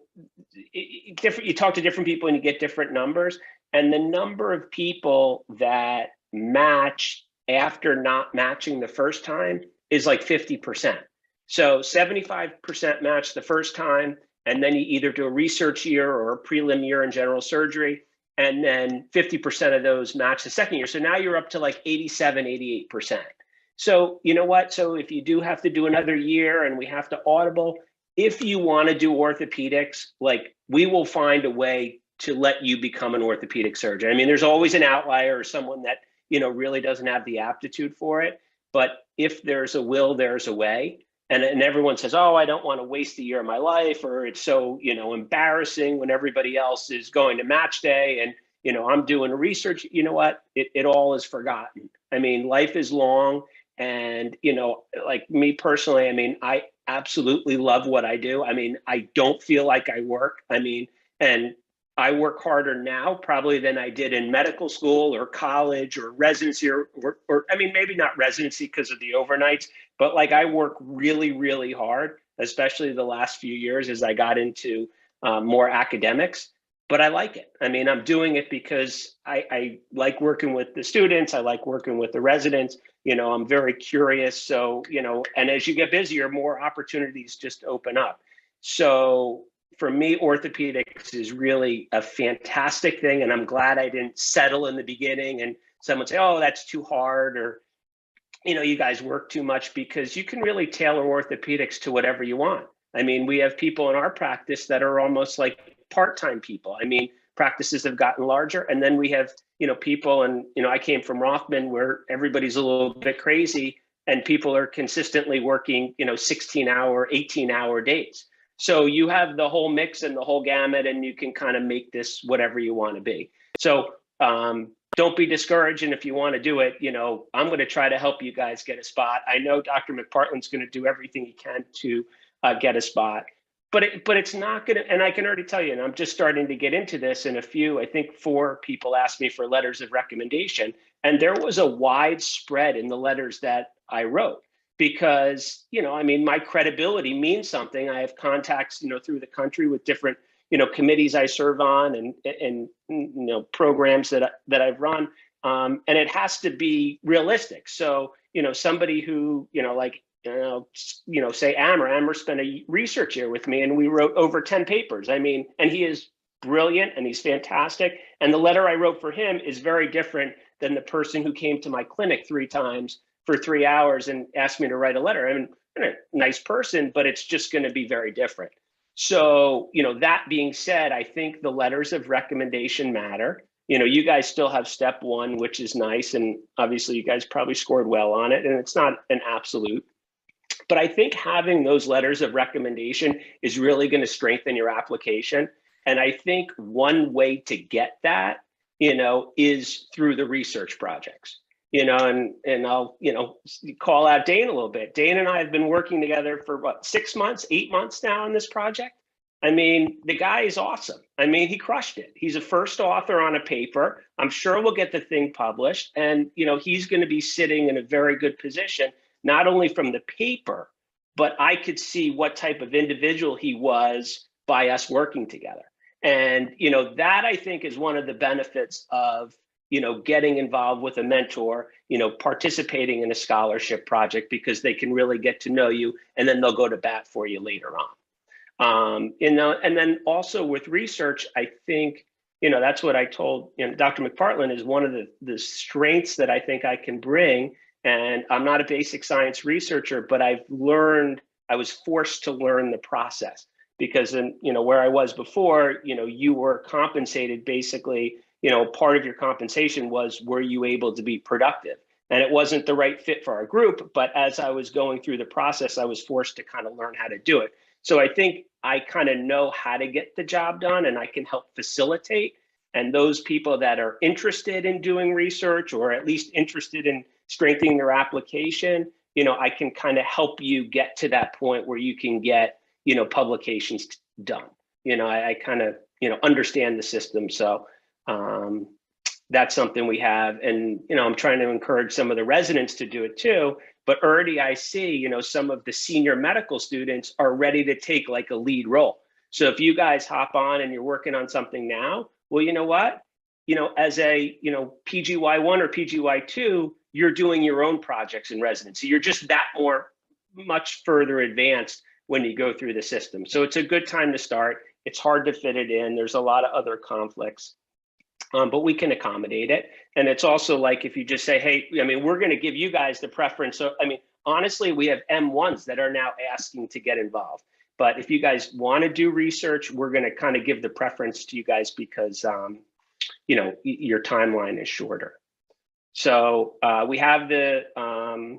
Speaker 5: you talk to different people and you get different numbers, and the number of people that match after not matching the first time is like 50%. So 75% match the first time, and then you either do a research year or a prelim year in general surgery, and then 50% of those match the second year. So now you're up to like 87, 88%. So you know what? So if you do have to do another year and we have to audible, if you want to do orthopedics, like, we will find a way to let you become an orthopedic surgeon. I mean, there's always an outlier or someone that, you know, really doesn't have the aptitude for it. But if there's a will, there's a way. And everyone says, oh, I don't want to waste a year of my life, or it's so, you know, embarrassing when everybody else is going to match day and, you know, I'm doing research. You know what? It all is forgotten. I mean, life is long. And, you know, like me personally, I mean, I absolutely love what I do. I mean, I don't feel like I work. I mean, and I work harder now probably than I did in medical school or college or residency or I mean, maybe not residency because of the overnights, but like I work really, really hard, especially the last few years as I got into more academics. But I like it. I mean, I'm doing it because I like working with the students. I like working with the residents. You know, I'm very curious. So, you know, and as you get busier, more opportunities just open up. So for me, orthopedics is really a fantastic thing. And I'm glad I didn't settle in the beginning and someone say, oh, that's too hard, or, you know, you guys work too much, because you can really tailor orthopedics to whatever you want. I mean, we have people in our practice that are almost like part-time people. I mean, practices have gotten larger, and then we have, you know, people, and, you know, I came from Rothman where everybody's a little bit crazy and people are consistently working, you know, 16-hour, 18-hour days. So you have the whole mix and the whole gamut, and you can kind of make this whatever you want to be. So don't be discouraged. And if you want to do it, you know, I'm going to try to help you guys get a spot. I know Dr. McPartland's going to do everything he can to get a spot. But it's not going to, and I can already tell you, and I'm just starting to get into this, and I think 4 people asked me for letters of recommendation, and there was a wide spread in the letters that I wrote, because, you know, I mean, my credibility means something. I have contacts, you know, through the country with different, you know, committees I serve on, and you know, programs that I've run, and it has to be realistic. So, you know, somebody who, you know, like, you know, say Amr spent a research year with me and we wrote over 10 papers. I mean, and he is brilliant and he's fantastic. And the letter I wrote for him is very different than the person who came to my clinic 3 times for 3 hours and asked me to write a letter. I mean, a nice person, but it's just going to be very different. So, you know, that being said, I think the letters of recommendation matter. You know, you guys still have step 1, which is nice. And obviously you guys probably scored well on it, and it's not an absolute. But I think having those letters of recommendation is really going to strengthen your application. And I think one way to get that, you know, is through the research projects, you know, and I'll, you know, call out Dane a little bit. Dane and I have been working together for what, 6 months, 8 months now on this project. I mean, the guy is awesome. I mean, he crushed it. He's a first author on a paper. I'm sure we'll get the thing published. And, you know, he's going to be sitting in a very good position, not only from the paper, but I could see what type of individual he was by us working together. And, you know, that I think is one of the benefits of, you know, getting involved with a mentor, you know, participating in a scholarship project, because they can really get to know you and then they'll go to bat for you later on. You know, and then also with research, I think, you know, that's what I told, you know, Dr. McPartland is one of the strengths that I think I can bring. And I'm not a basic science researcher, but I was forced to learn the process, because in, you know, where I was before, you know, you were compensated basically, you know, part of your compensation was, were you able to be productive? And it wasn't the right fit for our group, but as I was going through the process, I was forced to kind of learn how to do it. So I think I kind of know how to get the job done, and I can help facilitate. And those people that are interested in doing research, or at least interested in strengthening their application, you know, I can kind of help you get to that point where you can get, you know, publications done. You know, I kind of, you know, understand the system. So that's something we have. And, you know, I'm trying to encourage some of the residents to do it too. But already I see, you know, some of the senior medical students are ready to take like a lead role. So if you guys hop on and you're working on something now, well, you know what? You know, as a, you know, PGY1 or PGY2, you're doing your own projects in residency. You're just that much further advanced when you go through the system. So it's a good time to start. It's hard to fit it in. There's a lot of other conflicts, but we can accommodate it. And it's also like, if you just say, hey, I mean, we're going to give you guys the preference. So, I mean, honestly, we have M1s that are now asking to get involved. But if you guys want to do research, we're going to kind of give the preference to you guys because, you know, your timeline is shorter. So we have the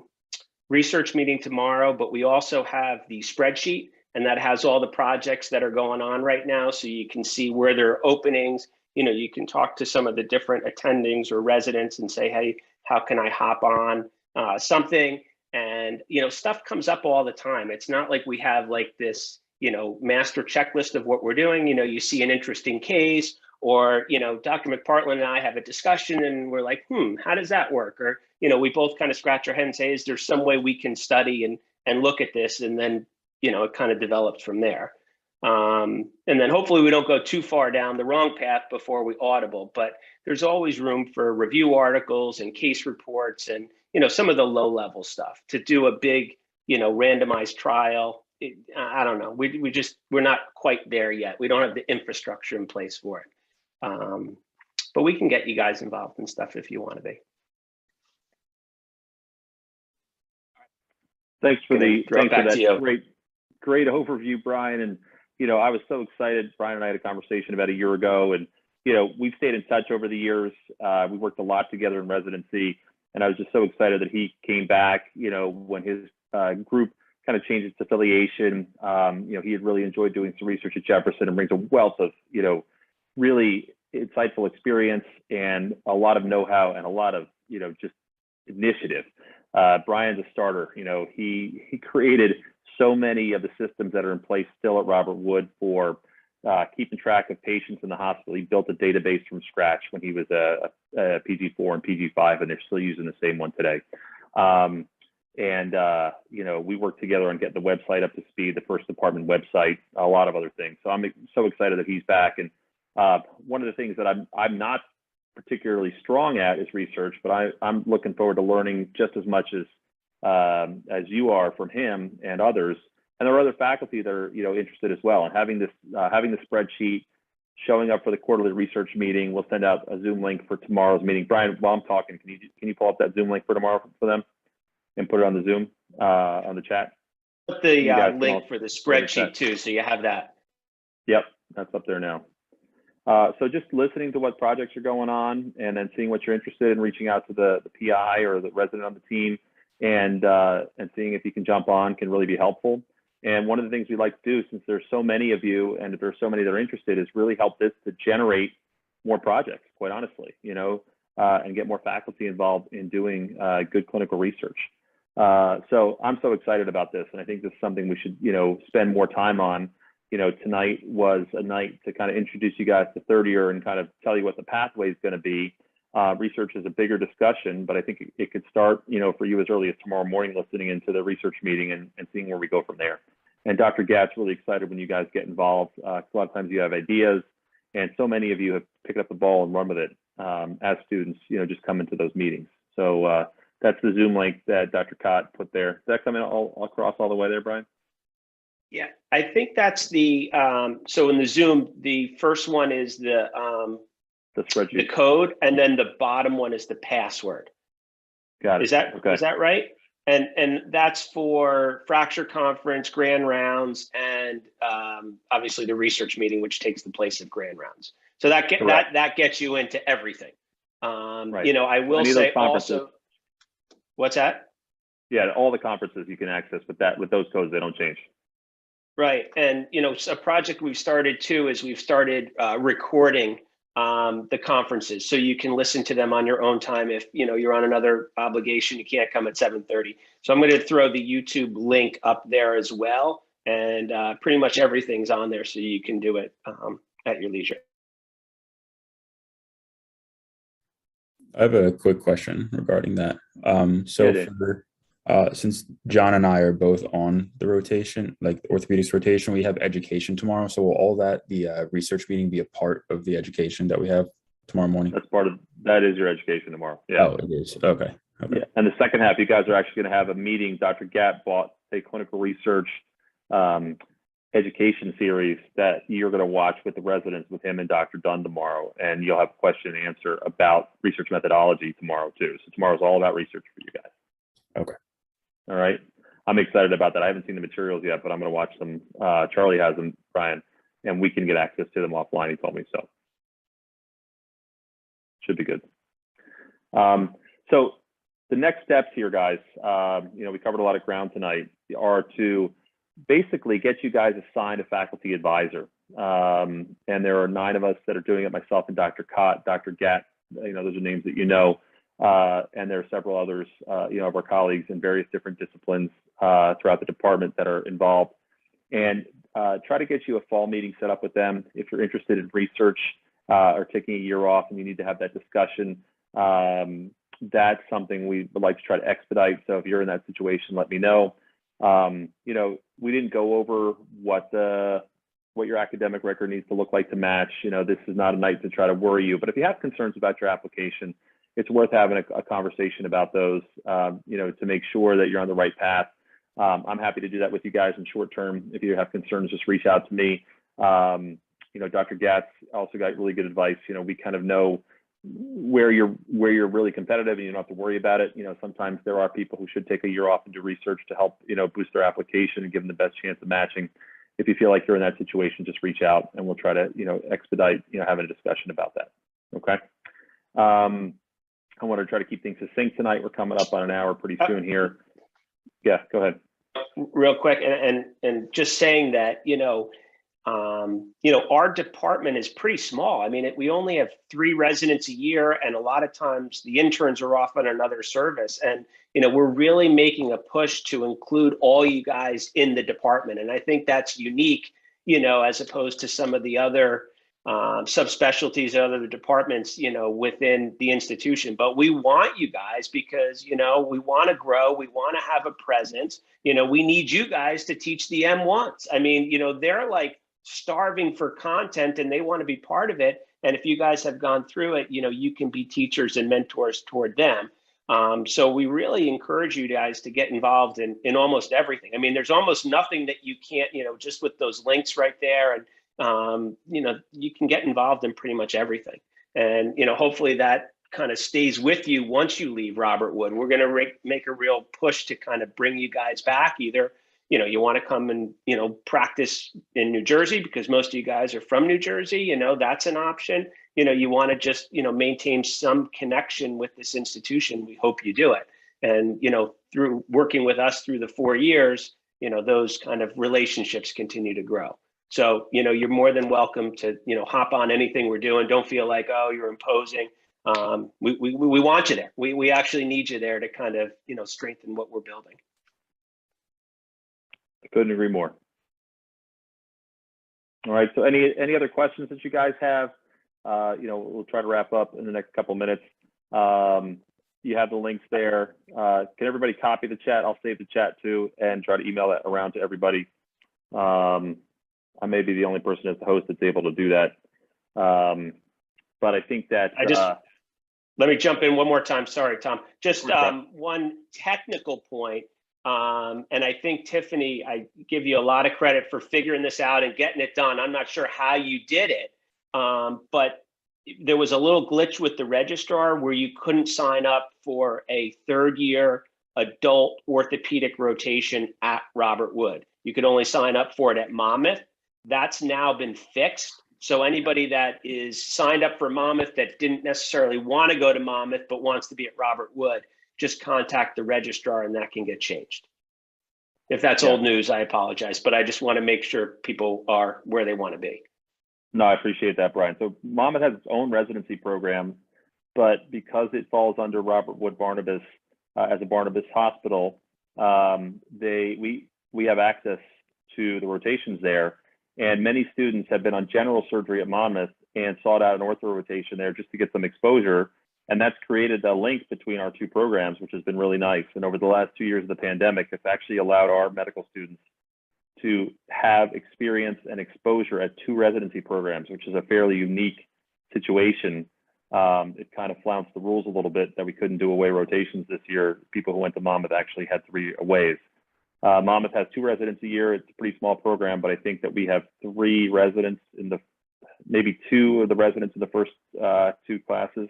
Speaker 5: research meeting tomorrow, but we also have the spreadsheet, and that has all the projects that are going on right now. So you can see where there are openings. You know, you can talk to some of the different attendings or residents and say, hey, how can I hop on something? And, you know, stuff comes up all the time. It's not like we have like this, you know, master checklist of what we're doing. You know, you see an interesting case, or, you know, Dr. McPartland and I have a discussion and we're like, how does that work? Or, you know, we both kind of scratch our head and say, is there some way we can study and look at this? And then, you know, it kind of develops from there. And then hopefully we don't go too far down the wrong path before we audible, but there's always room for review articles and case reports and, you know, some of the low level stuff. To do a big, you know, randomized trial, I don't know. We're not quite there yet. We don't have the infrastructure in place for it. But we can get you guys involved in stuff if you want to be.
Speaker 1: Thanks for that great overview, Brian. And, you know, I was so excited. Brian and I had a conversation about a year ago, and, you know, we've stayed in touch over the years. We worked a lot together in residency, and I was just so excited that he came back, you know, when his group kind of changed its affiliation. You know, he had really enjoyed doing some research at Jefferson and brings a wealth of, you know, really insightful experience and a lot of know-how and a lot of, you know, just initiative. Brian's a starter. You know, he created so many of the systems that are in place still at Robert Wood for keeping track of patients in the hospital. He built a database from scratch when he was a PG4 and PG5, and they're still using the same one today. You know, we worked together on getting the website up to speed, the first department website, a lot of other things. So I'm so excited that he's back. And one of the things that I'm not particularly strong at is research, but I'm looking forward to learning just as much as you are from him and others. And there are other faculty that are, you know, interested as well. And having the spreadsheet, showing up for the quarterly research meeting, we'll send out a Zoom link for tomorrow's meeting. Brian, while I'm talking, can you pull up that Zoom link for tomorrow for them and put it on the Zoom on the chat?
Speaker 5: Put the link for the spreadsheet too, so you have that.
Speaker 1: Yep, that's up there now. So just listening to what projects are going on, and then seeing what you're interested in, reaching out to the PI or the resident on the team, and seeing if you can jump on can really be helpful. And one of the things we like to do, since there's so many of you and there's so many that are interested, is really help this to generate more projects, quite honestly, you know, and get more faculty involved in doing good clinical research. So I'm so excited about this, and I think this is something we should, you know, spend more time on. You know, tonight was a night to kind of introduce you guys to third year and kind of tell you what the pathway is going to be. Research is a bigger discussion, but I think it could start, you know, for you as early as tomorrow morning, listening into the research meeting and seeing where we go from there. And Dr. Gatt's really excited when you guys get involved. A lot of times you have ideas, and so many of you have picked up the ball and run with it as students, you know, just come into those meetings. So that's the Zoom link that Dr. Cott put there. Does that come in all across all the way there, Brian?
Speaker 5: Yeah, I think that's the, so in the Zoom, the first one is the
Speaker 1: spreadsheet,
Speaker 5: the code, and then the bottom one is the password.
Speaker 1: Got it.
Speaker 5: Is that, okay. Is that right? And that's for fracture conference, grand rounds, and obviously the research meeting, which takes the place of grand rounds. So that gets you into everything. Right. You know, I will say also, what's that?
Speaker 1: Yeah, all the conferences you can access with those codes, they don't change.
Speaker 5: Right. And, you know, a project we've started too is we've started recording the conferences, so you can listen to them on your own time. If you're on another obligation, you can't come at 7:30. So I'm going to throw the YouTube link up there as well, and pretty much everything's on there, so you can do it at your leisure.
Speaker 2: I have a quick question regarding that. Since John and I are both on the rotation, like orthopedics rotation, we have education tomorrow. So will all that, the research meeting, be a part of the education that we have tomorrow morning?
Speaker 1: That is your education tomorrow. Yeah.
Speaker 2: Oh, it is. Okay.
Speaker 1: Yeah. And the second half, you guys are actually going to have a meeting. Dr. Gatt bought a clinical research education series that you're going to watch with the residents, with him and Dr. Dunn tomorrow. And you'll have question and answer about research methodology tomorrow too. So tomorrow's all about research for you guys.
Speaker 2: Okay.
Speaker 1: All right. I'm excited about that. I haven't seen the materials yet, but I'm going to watch them. Charlie has them, Brian, and we can get access to them offline. He told me so. Should be good. So the next steps here, guys, we covered a lot of ground tonight, are to basically get you guys assigned a faculty advisor. And there are 9 of us that are doing it, myself and Dr. Cott, Dr. Gatt, those are names that you know. And there are several others, of our colleagues in various different disciplines throughout the department that are involved. And try to get you a fall meeting set up with them. If you're interested in research or taking a year off and you need to have that discussion, that's something we would like to try to expedite. So if you're in that situation, let me know. We didn't go over what your academic record needs to look like to match. This is not a night to try to worry you, but if you have concerns about your application, it's worth having a conversation about those, to make sure that you're on the right path. I'm happy to do that with you guys in short term. If you have concerns, just reach out to me. Dr. Gatt's also got really good advice. We kind of know where you're really competitive and you don't have to worry about it. Sometimes there are people who should take a year off and do research to help, boost their application and give them the best chance of matching. If you feel like you're in that situation, just reach out and we'll try to, expedite, having a discussion about that. Okay. I want to try to keep things succinct tonight. We're coming up on an hour pretty soon here. Yeah, go ahead.
Speaker 5: Real quick, and just saying that, our department is pretty small. I mean, we only have 3 residents a year, and a lot of times the interns are off on another service. And, we're really making a push to include all you guys in the department. And I think that's unique, as opposed to some of the other subspecialties of other departments, within the institution. But we want you guys because, we want to grow. We want to have a presence. We need you guys to teach the M1s. I mean, they're like starving for content and they want to be part of it. And if you guys have gone through it, you can be teachers and mentors toward them. So we really encourage you guys to get involved in almost everything. I mean, there's almost nothing that you can't, just with those links right there. And you can get involved in pretty much everything. And, hopefully that kind of stays with you once you leave Robert Wood. We're going to make a real push to kind of bring you guys back. Either, you want to come and, practice in New Jersey because most of you guys are from New Jersey, that's an option. You want to just, maintain some connection with this institution. We hope you do it. And, through working with us through the 4 years, those kind of relationships continue to grow. So, you're more than welcome to, hop on anything we're doing. Don't feel like, oh, you're imposing. We want you there. We actually need you there to kind of, strengthen what we're building.
Speaker 1: I couldn't agree more. All right. So any other questions that you guys have? We'll try to wrap up in the next couple of minutes. You have the links there. Can everybody copy the chat? I'll save the chat too and try to email that around to everybody. I may be the only person as the host that's able to do that. But I think that
Speaker 5: let me jump in one more time. Sorry, Tom. Just one technical point. And I think, Tiffany, I give you a lot of credit for figuring this out and getting it done. I'm not sure how you did it, but there was a little glitch with the registrar where you couldn't sign up for a 3rd-year adult orthopedic rotation at Robert Wood. You could only sign up for it at Monmouth. That's now been fixed. So anybody that is signed up for Monmouth that didn't necessarily want to go to Monmouth but wants to be at Robert Wood, just contact the registrar and that can get changed. If that's old news, I apologize, but I just want to make sure people are where they want to be.
Speaker 1: No, I appreciate that, Brian. So Monmouth has its own residency program, but because it falls under Robert Wood Barnabas as a Barnabas hospital, we have access to the rotations there. And many students have been on general surgery at Monmouth and sought out an ortho rotation there just to get some exposure. And that's created a link between our two programs, which has been really nice. And over the last 2 years of the pandemic, it's actually allowed our medical students to have experience and exposure at two residency programs, which is a fairly unique situation. It kind of flounced the rules a little bit that we couldn't do away rotations this year. People who went to Monmouth actually had 3 aways. Monmouth has 2 residents a year. It's a pretty small program, but I think that we have 3 residents maybe 2 of the residents in the first 2 classes,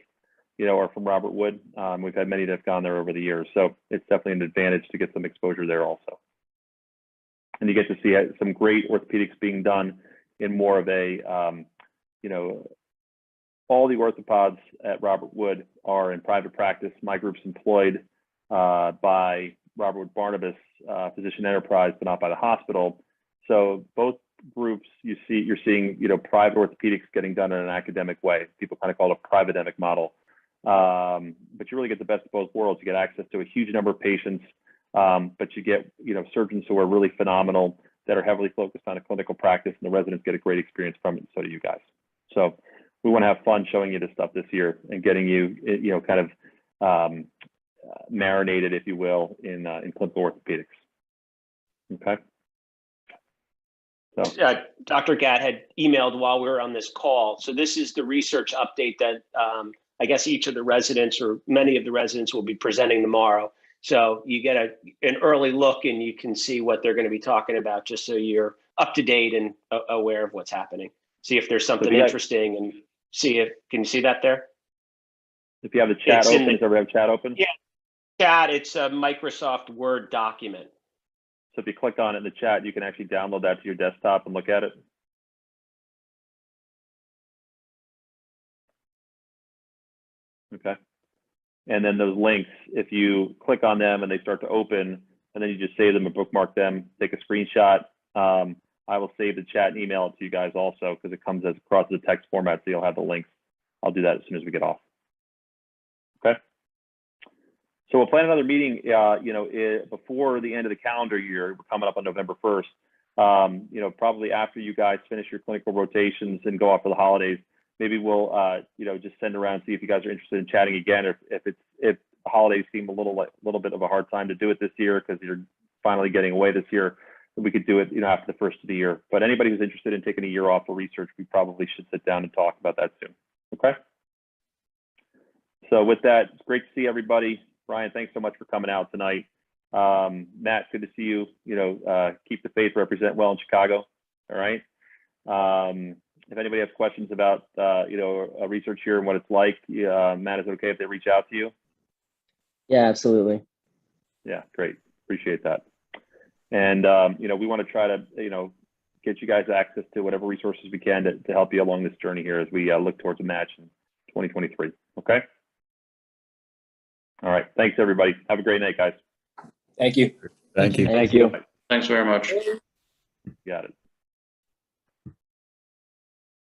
Speaker 1: are from Robert Wood. We've had many that have gone there over the years. So it's definitely an advantage to get some exposure there also. And you get to see some great orthopedics being done in more of a, all the orthopods at Robert Wood are in private practice. My group's employed by Robert Wood Barnabas Physician Enterprise, but not by the hospital. So both groups you're seeing, private orthopedics getting done in an academic way. People kind of call it a private-demic model. But you really get the best of both worlds. You get access to a huge number of patients, but you get, surgeons who are really phenomenal that are heavily focused on a clinical practice, and the residents get a great experience from it, and so do you guys. So we want to have fun showing you this stuff this year and getting you, kind of marinated, if you will, in clinical orthopedics. Okay. So
Speaker 5: Dr. Gatt had emailed while we were on this call. So this is the research update that I guess each of the residents or many of the residents will be presenting tomorrow. So you get an early look and you can see what they're going to be talking about, just so you're up to date and aware of what's happening. See if there's something interesting and can you see that there?
Speaker 1: If you have the chat open, does everybody have chat open?
Speaker 5: Yeah, chat, it's a Microsoft Word document.
Speaker 1: So if you click on it in the chat, you can actually download that to your desktop and look at it. Okay. And then those links, if you click on them and they start to open, and then you just save them and bookmark them, take a screenshot. I will save the chat and email it to you guys also, because it comes across the text format, so you'll have the links. I'll do that as soon as we get off. Okay. So we'll plan another meeting, before the end of the calendar year. We're coming up on November 1st. Probably after you guys finish your clinical rotations and go off for the holidays. Maybe we'll, just send around and see if you guys are interested in chatting again, or if the holidays seem a little bit of a hard time to do it this year because you're finally getting away this year. We could do it, after the first of the year. But anybody who's interested in taking a year off for research, we probably should sit down and talk about that soon. Okay. So with that, it's great to see everybody. Brian, thanks so much for coming out tonight. Matt, good to see you. Keep the faith, represent well in Chicago. All right. If anybody has questions about, a research here and what it's like, Matt, is it okay if they reach out to you?
Speaker 3: Yeah, absolutely.
Speaker 1: Yeah, great. Appreciate that. And, we want to try to, get you guys access to whatever resources we can to help you along this journey here as we look towards a match in 2023. Okay. All right. Thanks, everybody. Have a great night, guys.
Speaker 3: Thank you.
Speaker 2: Thank you.
Speaker 3: Thank you.
Speaker 6: Thanks very much.
Speaker 1: Got it.